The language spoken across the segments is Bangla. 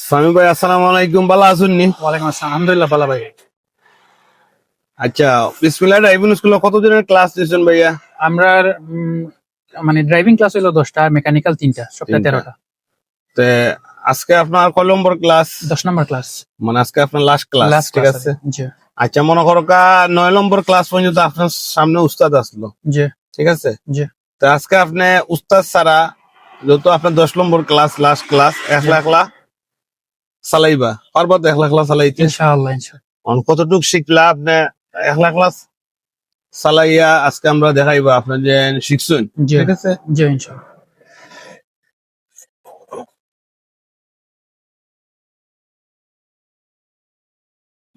সামি ভাই, আসসালামু আলাইকুম। ভালো আছেন নি? ওয়ালাইকুম আসসালাম, আলহামদুলিল্লাহ ভালো ভাই। আচ্ছা, বিসমিল্লাহ ড্রাইভিং স্কুলে কত দিনের ক্লাস দিয়েছেন ভাইয়া? আমরা মানে ড্রাইভিং ক্লাস হলো 10টা, মেকানিক্যাল 3টা, সপ্তাহে 3টা। 13টা। তে আজকে আপনার কয় নম্বর ক্লাস? 10 নম্বর ক্লাস, মানে আজকে আপনার লাস্ট ক্লাস, লাস্ট ঠিক ক্লাস আছে। জি আচ্ছা, মনে করো 9 নম্বর ক্লাস পর্যন্ত আপনার সামনে উস্তাদ আসলো, জি ঠিক আছে। জি তো আজকে আপনি উস্তাদ ছাড়া যেহেতু আপনার 10 নম্বর ক্লাস, লাস্ট ক্লাস, একলা একলা চালাইবা পারবা তো? একলা একলা চালাইতে ইনশাআল্লাহ ইনশাআল্লাহ। কতটুকু শিখলা আপনি একলা একলা চালাইয়া? আজকে আমরা দেখাইবা আপনার যে শিখছেন, জি ঠিক আছে। জি ইনশাআল্লাহ।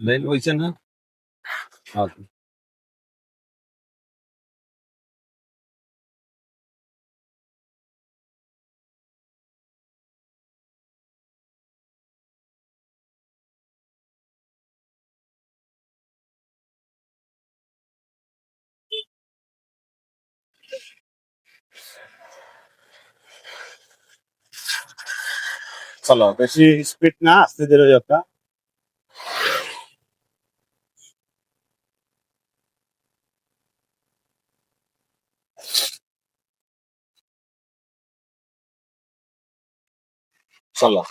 লাইন হইছে না? Okay. চলো, বেশি স্পিড না, আস্তে ধীরে যাত্রা। চলো,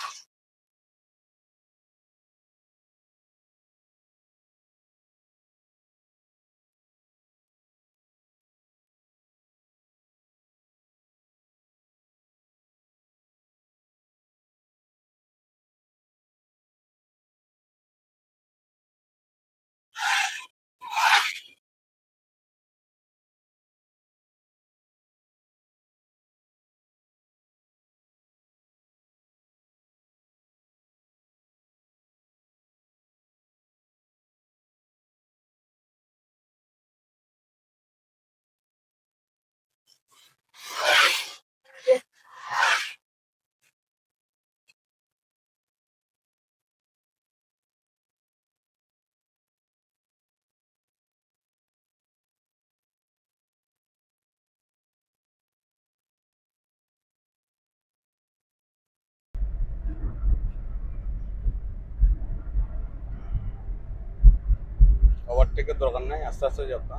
ওভারটেকের দরকার নাই, আস্তে আস্তে যাত্রা।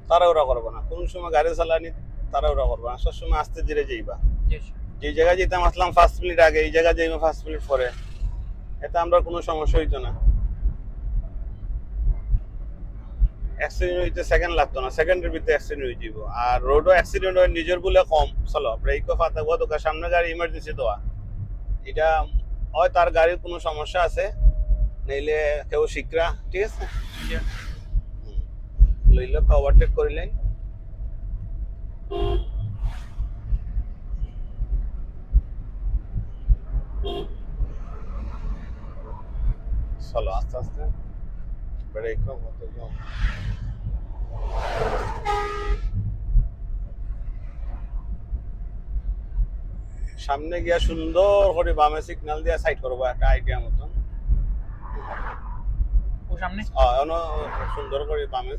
তাড়াহুড়া করবো না, কোন সময় গাড়ি চালানি তাড়াহুড়া করবো না, সবসময় আস্তে ধীরে যাইবা। যে জায়গায় যেতাম আসলাম 5 মিনিট আগে, এই জায়গায় যাইবা 5 মিনিট পরে, এতে আমরা কোনো সমস্যা হইতো না। অ্যাক্সিডেন্ট হইতে সেকেন্ড লাগতো না, সেকেন্ডের ভিতরে অ্যাক্সিডেন্ট হয়ে যাব। আর রোডও অ্যাক্সিডেন্ট হয় নিজের বলে কম। চলো, ব্রেকও ফাতা গো দোকান সামনে গাড়ি ইমার্জেন্সি দেওয়া, এটা হয় তার গাড়ির কোনো সমস্যা আছে, নইলে কেউ শিখরা, ঠিক আছে। লইলে ওভারটেক করিলেন। চলো আস্তে আস্তে ব্রেক মতো যাও। সামনে গিয়া সুন্দর করে বামে সিগন্যাল দিয়া সাইড করবো, একটা আইডিয়া মতন। ও সামনে সুন্দর করে বামে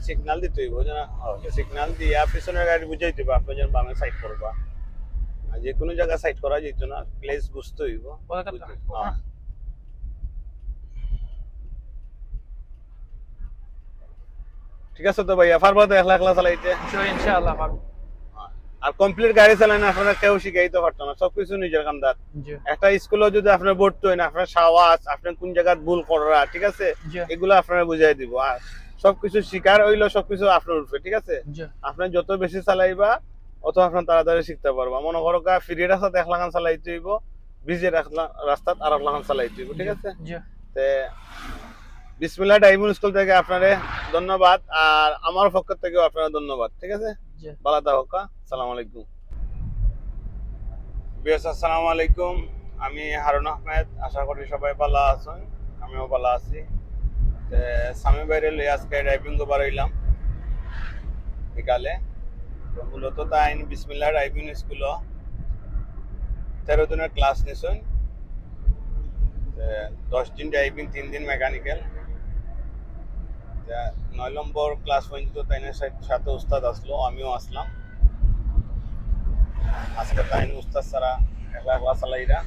সিগন্যাল দিতে হইব, সিগন্যাল দিয়া পিছনের গাড়ি বুঝাই দিবা আপনি যেন বামে সাইড করবা। আর যে কোনো জায়গায় সাইড করা যেত না, প্লেস বুঝতে হইব। ঠিক আছে তো ভাইয়া, পারবা তো একলা একলা চালাইতে? ইনশাআল্লাহ পারবো। আর কমপ্লিট গাড়ি চালানো আপনারা কেউ শিখাইতে পারতো না, সবকিছু নিজের কান্দার। একটা স্কুলে যদি আপনার ভর্তি হয় না, আপনার সাওয়াজ, আপনার কোন জায়গায় ভুল করা, ঠিক আছে, এগুলো আপনারা বুঝাই দিব। আর সবকিছু শিকার হইলো, সবকিছু আপনার উঠবে, ঠিক আছে। আপনি যত বেশি চালাইবা অত আপনার তাড়াতাড়ি শিখতে পারবা। মনে করো ফ্রি রাস্তাতে 1 লাখান চালাইতে হইব, বিজি রাস্তাত আর 1 লাখান চালাইতে হইব, ঠিক আছে। তে বিসমিল্লাহ ড্রাইভিং স্কুল থেকে আপনারে ধন্যবাদ, আর আমার পক্ষ থেকেও আপনারা ধন্যবাদ, ঠিক আছে। ভালো থাকুক। আসসালামু আলাইকুম। বিয়াস, আসসালামু আলাইকুম। আমি হারুন আহমেদ, আশা করি সবাই ভালো আছেন, আমিও ভালো আছি। সামি বাইরে লই আজকে ড্রাইভিং করবার হইলাম বিকালে। মূলত তাই বিসমিল্লাহ ড্রাইভিং স্কুল 13 দিনের ক্লাস নিছেন, 10 দিন ড্রাইভিং, 3 দিন মেকানিক্যাল। 9 নম্বর ক্লাস পর্যন্ত তাইনের সাথে উস্তাদ আসলো, আমিও আসলাম। আজকে তাইন উস্তাদ ছাড়া একলা একলা চালাইরা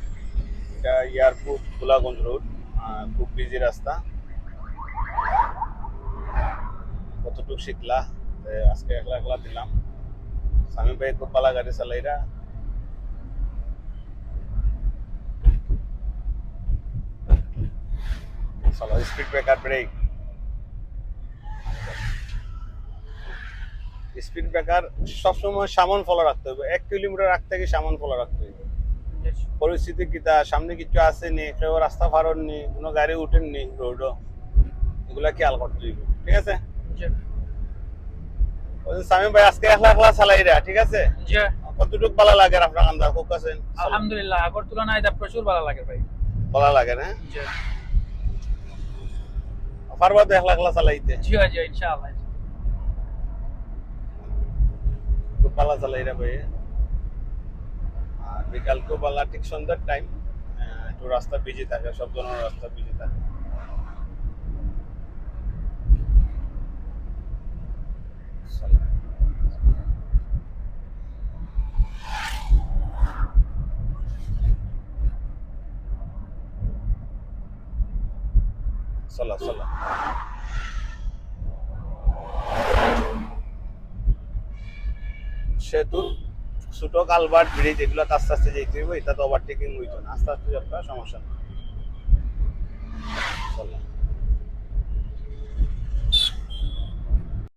এটা এয়ারপোর্ট গোলাগঞ্জ রোড, খুব বিজি রাস্তা। কতটুকু শিখলা? আজকে একলা একলা দিলাম। স্বামী ভাই খুব পালা গাড়ি চালাইরা। চলো, speed breaker, brake. Speed breaker সবসময় সামন ফলো রাখতে হবে, 1 কিলোমিটার রাখতে গিয়ে সামন ফলো রাখতে হবে। পরিস্থিতি কিতা, সামনে কিছু আছে নি, কেউ রাস্তা পারন নি, কোনো গাড়ি উঠেন নি রোডও, এগুলা খেয়াল করতে হইব, ঠিক আছে? স্বামী ভাই আজকে একলা একলা চালাইরা, ঠিক আছে? কতটুকু ভালো লাগে আপনার আন্দাজ খুব কাছে? আলহামদুলিল্লাহ, আগর তুলনায় এটা প্রচুর ভালো লাগে ভাই। ভালো লাগে না? পারবা তো একলা একলা চালাইতে? জি জি ইনশাআল্লাহ। খুব ভালো চালাইরা ভাই। আর বিকাল খুব ভালো, ঠিক সন্ধ্যার টাইম, একটু রাস্তা বিজি থাকে, সব ধরনের রাস্তা বিজি থাকে। চলো চলো, সেতু ছোট কালভার্ট ব্রিজ এগুলো আস্তে আস্তে যেতে হইব, এটা তো ওভারটেকিং হইতো না, আস্তে আস্তে যাত্রা সমস্যা নেই। চলো।